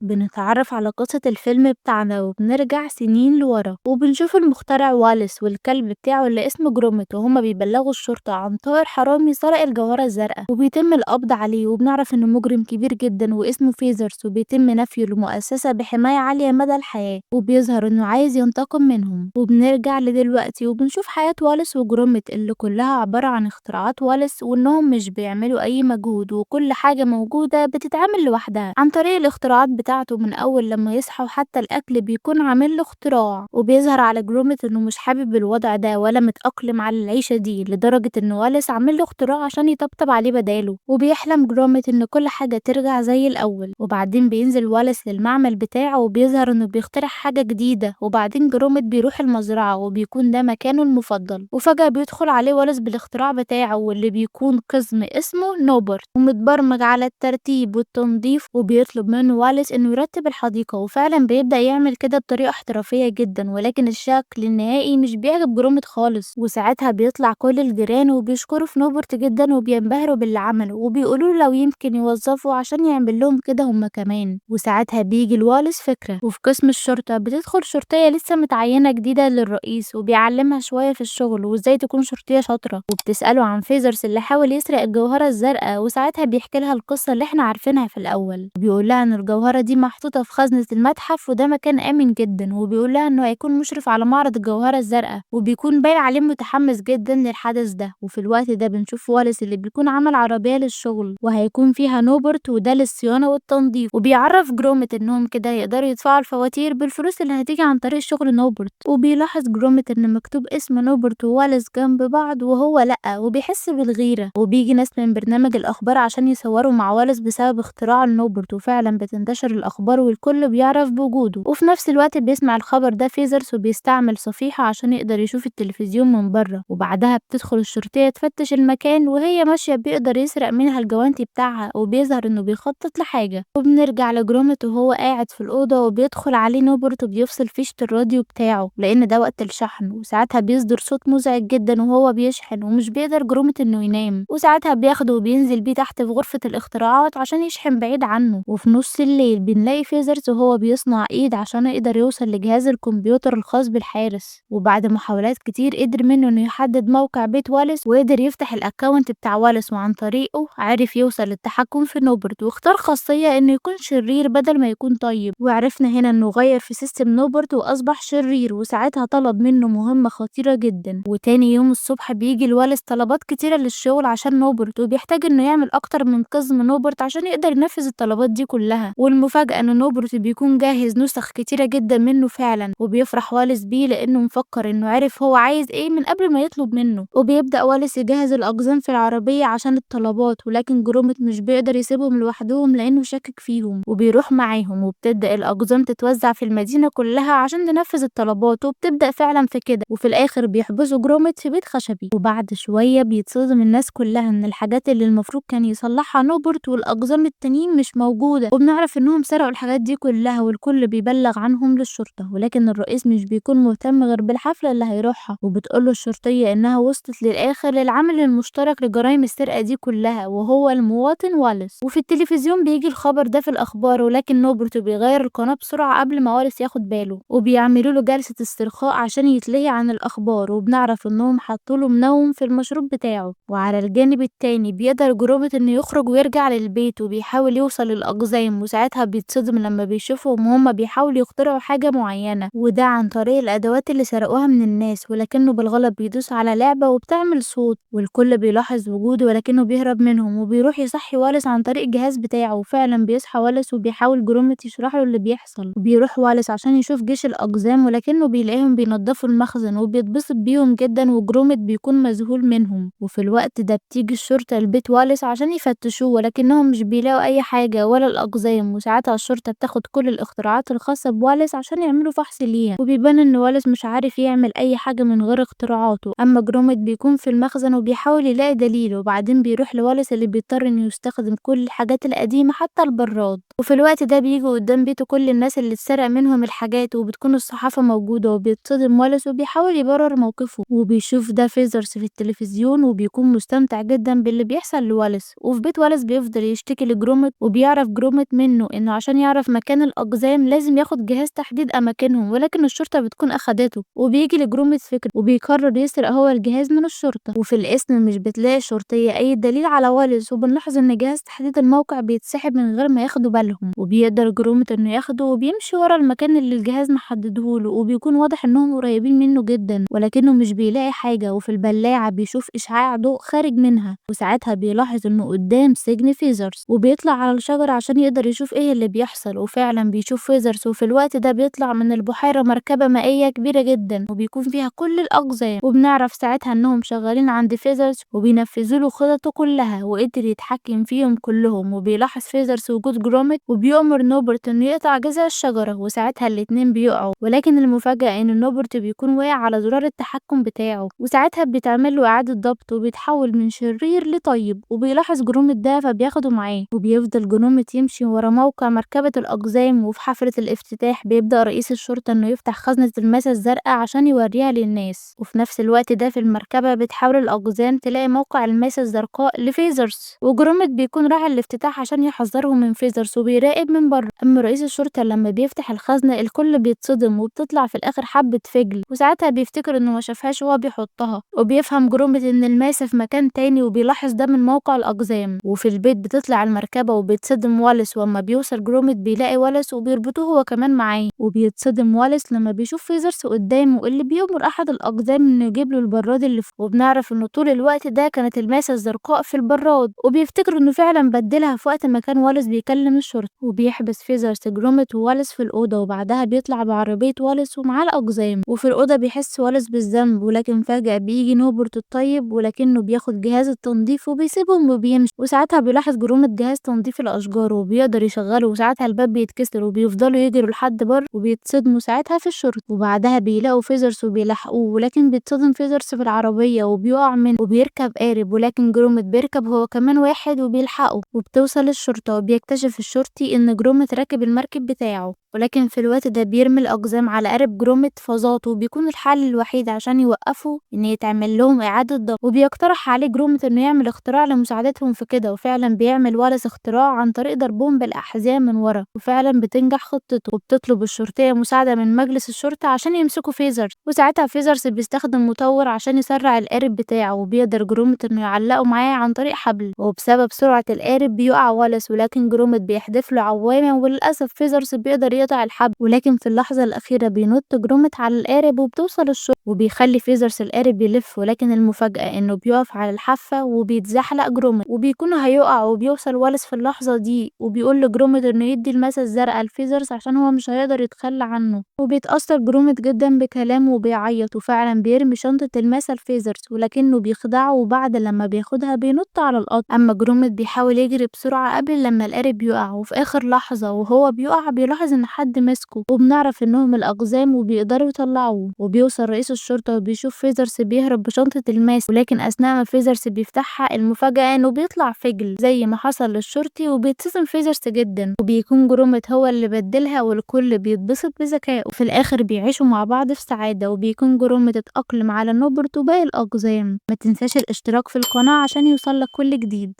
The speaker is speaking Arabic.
بنتعرف على قصة الفيلم بتاعنا وبنرجع سنين لورا وبنشوف المخترع واليس والكلب بتاعه اللي اسمه جروميت وهما بيبلغوا الشرطة عن طائر حرامي سرق الجوهرة الزرقاء وبيتم القبض عليه وبنعرف انه مجرم كبير جدا واسمه فيزرز وبيتم نفيه لمؤسسة بحماية عالية مدى الحياة وبيظهر انه عايز ينتقم منهم وبنرجع لدلوقتي وبنشوف حياة واليس وجروميت اللي كلها عبارة عن اختراعات واليس وانهم مش بيعملوا اي مجهود وكل حاجة موجودة بتتعمل لوحدها عن طريق الاختراعات بتاعته من أول لما يصحى وحتى الأكل بيكون عامل له اختراع وبيظهر على جروميت إنه مش حابب الوضع ده ولا متأقلم على العيشة دي لدرجة إن واليس عامل له اختراع عشان يطبطب عليه بداله وبيحلم جروميت إن كل حاجة ترجع زي الأول وبعدين بينزل واليس للمعمل بتاعه وبيظهر إنه بيخترع حاجة جديدة وبعدين جروميت بيروح المزرعة وبيكون ده مكانه المفضل وفجأة بيدخل عليه واليس بالاختراع بتاعه واللي بيكون قزم اسمه نوبرت ومتبرمج على الترتيب والتنظيف وبيطلب منه واليس إنه يرتب الحديقة وفعلا بيبدأ يعمل كده بطريقة احترافية جدا ولكن الشكل النهائي مش بيعجب جروميت خالص وساعتها بيطلع كل الجيران وبيشكروا في نوبرت جدا وبينبهروا باللي عمله وبيقولوا له لو يمكن يوظفوا عشان يعمل لهم كده هما كمان وساعتها بيجي لواليس فكرة وفي قسم الشرطة بتدخل شرطية لسه متعينة جديدة للرئيس وبيعلمها شوية في الشغل وازاي تكون شرطية شاطرة وبتسأله عن فيزرز اللي حاول يسرق الجوهرة الزرقاء وساعتها بيحكي لها القصة اللي احنا عارفينها في الأول بيقول لها إن الجوهرة دي محطوطة في خزنة المتحف وده مكان آمن جدا وبيقول لها إنه هيكون مشرف على معرض الجوهرة الزرقاء وبيكون باين عليه متحمس جدا للحدث ده وفي الوقت ده بنشوف واليس اللي بيكون عمل عربية للشغل وهيكون فيها نوبرت وده للصيانة والتنظيف وبيعرف جروميت إنهم كده يقدروا يدفعوا الفواتير بالفلوس اللي هتيجي عن طريق شغل نوبرت وبيلاحظ جروميت إن مكتوب اسم نوبرت وواليس جنب بعض وهو لأ وبيحس بالغيرة وبيجي ناس من برنامج الأخبار عشان يصوروا مع واليس بسبب اختراع لنوبرت وفعلا بتنتشر الأخبار والكل بيعرف بوجوده وفي نفس الوقت بيسمع الخبر ده فيزرز وبيستعمل صفيحة عشان يقدر يشوف التلفزيون من بره وبعدها بتدخل الشرطية تفتش المكان وهي ماشية بيقدر يسرق منها الجوانتي بتاعها وبيظهر إنه بيخطط لحاجة وبنرجع لجروميت وهو قاعد في الأوضة وبيدخل عليه نوبرت وبيفصل فيشة الراديو بتاعه لأن ده وقت الشحن وساعتها بيصدر صوت مزعج جدا وهو بيشحن ومش بيقدر جروميت إنه ينام وساعتها بياخده وبينزل بيه تحت في غرفة الاختراعات عشان يشحن بعيد عنه وفي نص الليل بنلاقي فيزرز وهو بيصنع ايد عشان يقدر يوصل لجهاز الكمبيوتر الخاص بالحارس وبعد محاولات كتير قدر منه انه يحدد موقع بيت واليس وقدر يفتح الاكونت بتاع واليس وعن طريقه عرف يوصل للتحكم في نوبرت واختار خاصية انه يكون شرير بدل ما يكون طيب وعرفنا هنا انه غير في سيستم نوبرت واصبح شرير وساعتها طلب منه مهمة خطيرة جدا وتاني يوم الصبح بيجي لواليس طلبات كتيرة للشغل عشان نوبرت وبيحتاج انه يعمل اكتر من قزم نوبرت عشان يقدر ينفذ الطلبات دي كلها والمفاجأة ان نوبرت بيكون جاهز نسخ كتيرة جدا منه فعلا وبيفرح واليس بيه لانه مفكر انه عرف هو عايز ايه من قبل ما يطلب منه وبيبدأ واليس يجهز الاقزام في العربية عشان الطلبات ولكن جروميت مش بيقدر يسيبهم لوحدهم لانه شاكك فيهم وبيروح معاهم وبتبدأ الاقزام تتوزع في المدينة كلها عشان تنفذ الطلبات وبتبدأ فعلا في كده وفي الاخر بيحبسوا جروميت في بيت خشبي وبعد شوية بيتصدم الناس كلها ان الحاجات اللي المفروض كان يصلحها نوبرت والاقزام التانيين مش موجودة وبنعرف انهم سرقوا الحاجات دي كلها والكل بيبلغ عنهم للشرطة ولكن الرئيس مش بيكون مهتم غير بالحفلة اللي هيروحها وبتقوله الشرطية انها وصلت للاخر للعامل المشترك لجرائم السرقة دي كلها وهو المواطن واليس وفي التلفزيون بيجي الخبر ده في الاخبار ولكن نوبرت بيغير القناة بسرعة قبل ما واليس ياخد باله وبيعملوا له جلسة استرخاء عشان يتلهي عن الاخبار وبنعرف انهم حطوا له منوم في المشروب بتاعه وعلى الجانب التاني بيقدر جروميت انه يخرج ويرجع للبيت وبيحاول يوصل للاقزام وساعتها بيتصدم لما بيشوفهم وهم بيحاولوا يخترعوا حاجة معينة وده عن طريق الادوات اللي سرقوها من الناس ولكنه بالغلط بيدوس على لعبة وبتعمل صوت والكل بيلاحظ وجوده ولكنه بيهرب منهم وبيروح يصحي واليس عن طريق الجهاز بتاعه وفعلا بيصحى واليس وبيحاول جروميت يشرح له اللي بيحصل وبيروح واليس عشان يشوف جيش الاقزام ولكنه بيلاقيهم بينضفوا المخزن وبيتبسط بيهم جدا وجروميت بيكون مذهول منهم وفي الوقت ده بتيجي الشرطة لبيت واليس عشان يفتشوه ولكنهم مش بيلاقوا اي حاجة ولا الاقزام وساعتها الشرطة بتاخد كل الاختراعات الخاصة بواليس عشان يعملوا فحص ليها وبيبان ان واليس مش عارف يعمل اي حاجة من غير اختراعاته اما جروميت بيكون في المخزن وبيحاول يلاقي دليل وبعدين بيروح لواليس اللي بيضطر انه يستخدم كل الحاجات القديمة حتى البراد وفي الوقت ده بيجي قدام بيته كل الناس اللي اتسرق منهم الحاجات وبتكون الصحافة موجودة وبيتصدم واليس وبيحاول يبرر موقفه وبيشوف ده فيزرز في التلفزيون وبيكون مستمتع جدا باللي بيحصل لواليس وفي بيت واليس بيفضل يشتكي لجروميت وبيعرف جروميت منه انه إنه عشان يعرف مكان الأقزام لازم ياخد جهاز تحديد أماكنهم، ولكن الشرطة بتكون أخدته وبيجي لجروميت فكرة وبيقرر يسرق هو الجهاز من الشرطة. وفي القسم مش بتلاقي الشرطية أي دليل على واليس، وبنلاحظ إن جهاز تحديد الموقع بيتسحب من غير ما ياخدوا بالهم، وبيقدر جروميت إنه ياخده وبيمشي ورا المكان اللي الجهاز محددهوله، وبيكون واضح إنهم قريبين منه جدا، ولكنه مش بيلاقي حاجة. وفي البلاعة بيشوف إشعاع ضوء خارج منها، وساعتها بيلاحظ إنه قدام سجن فيزرز، وبيطلع على الشجرة عشان يقدر يشوف إيه اللي بيحصل. وفعلا بيشوف فيزرز، وفي الوقت ده بيطلع من البحيرة مركبة مائية كبيرة جدا وبيكون فيها كل الأقزام، وبنعرف ساعتها إنهم شغالين عند فيزرز وبينفذوا له خططه كلها، وقدر يتحكم فيهم كلهم. وبيلاحظ فيزرز وجود جروميت وبيأمر نوبرت إنه يقطع جذع الشجرة، وساعتها الاتنين بيقعوا، ولكن المفاجأة إن نوبرت بيكون واقع على زرار التحكم بتاعه، وساعتها بيتعمل له إعادة ضبط وبيتحول من شرير لطيب. وبيلاحظ جروميت ده فبياخده معاه، وبيفضل جروميت يمشي ورا موقع مركبة الأقزام. وفي حفلة الافتتاح بيبدأ رئيس الشرطة إنه يفتح خزنة الماسة الزرقاء عشان يوريها للناس، وفي نفس الوقت ده في المركبة بتحاول الأقزام تلاقي موقع الماسة الزرقاء لفيزرز، وجروميت بيكون راعي الافتتاح عشان يحذرهم من فيزرز وبيراقب من بره. أما رئيس الشرطة لما بيفتح الخزنة الكل بيتصدم، وبتطلع في الآخر حبة فجل، وساعتها بيفتكر إنه ما شافهاش وهو بيحطها، وبيفهم جروميت إن الماسة في مكان تاني وبيلاحظ ده من موقع الأقزام. وفي البيت بتطلع المركبة وبيتصدم واليس، وأما بيوصل جروميت بيلاقي واليس وبيربطوه هو كمان معاه، وبيتصدم واليس لما بيشوف فيزرز قدامه اللي بيأمر أحد الأقزام إنه يجيب له البراد اللي فوق. وبنعرف إنه طول الوقت ده كانت الماسة الزرقاء في البراد، وبيفتكر إنه فعلا بدلها في وقت ما كان واليس بيكلم الشرطة. وبيحبس فيزرز جروميت وواليس في الأوضة، وبعدها بيطلع بعربية واليس ومعاه الأقزام. وفي الأوضة بيحس واليس بالذنب، ولكن فجأة بيجي نوبرت الطيب ولكنه بياخد جهاز التنظيف وبيسيبهم وبيمشي. وساعتها بيلاحظ جروميت جهاز تنظيف الأشجار وبيقدر يشغله، وساعتها الباب بيتكسر وبيفضلوا يجروا لحد بره وبيتصدموا ساعتها في الشرطة. وبعدها بيلاقوا فيزرز وبيلحقوه، ولكن بيتصدم فيزرز في العربية وبيقع منه وبيركب قارب، ولكن جروميت بيركب هو كمان واحد وبيلحقه. وبتوصل الشرطة وبيكتشف الشرطي إن جروميت راكب المركب بتاعه، ولكن في الوقت ده بيرمي الأقزام على قارب جروميت فظاظه، وبيكون الحل الوحيد عشان يوقفوا إن يتعمل لهم إعادة ضبط. وبيقترح عليه جروميت إنه يعمل اختراع لمساعدتهم في كده، وفعلا بيعمل واليس اختراع عن طريق ضربهم بالأحزاب من ورا، وفعلا بتنجح خطته. وبتطلب الشرطية مساعدة من مجلس الشرطة عشان يمسكوا فيزرز، وساعتها فيزرز بيستخدم مطور عشان يسرع القارب بتاعه، وبيقدر جروميت إنه يعلقه معاه عن طريق حبل، وبسبب سرعة القارب بيقع واليس، ولكن جروميت بيحدف له عوامة وللأسف فيزرز بيقدر يقطع الحبل. ولكن في اللحظة الأخيرة بينط جروميت على القارب وبتوصل الشرطة، وبيخلي فيزرز القارب يلف، ولكن المفاجأة إنه بيقف على الحافة وبيتزحلق جروميت وبيكونوا هيقع. وبيوصل واليس في اللحظة دي وبيقول لجروميت إنه يدي الماسة الزرقاء لفيزرز عشان هو مش هيقدر يتخلى عنه، وبيتأثر جروميت جدا بكلامه وبيعيط، وفعلا بيرمي شنطة الماسة لفيزرز ولكنه بيخدعه، وبعد لما بياخدها بينط على القطر. أما جروميت بيحاول يجري بسرعة قبل لما القارب يقع، وفي آخر لحظة وهو بيقع بيلاحظ إن حد مسكه، وبنعرف إنهم الأقزام وبيقدروا يطلعوه. وبيوصل رئيس الشرطة وبيشوف فيزرز بيهرب بشنطة الماسة، ولكن أثناء ما فيزرز بيفتحها المفاجأة إنه بيطلع فجل زي ما حصل للشرطي، وبيتصدم فيزرز جدا، وبيكون جروميت هو اللي بدلها، والكل بيتبسط بذكائه. وفي الآخر بيعيشوا مع بعض في سعادة، وبيكون جروميت اتأقلم على نوبرت وباقي الأقزام. ما تنساش الاشتراك في القناة عشان يوصلك كل جديد.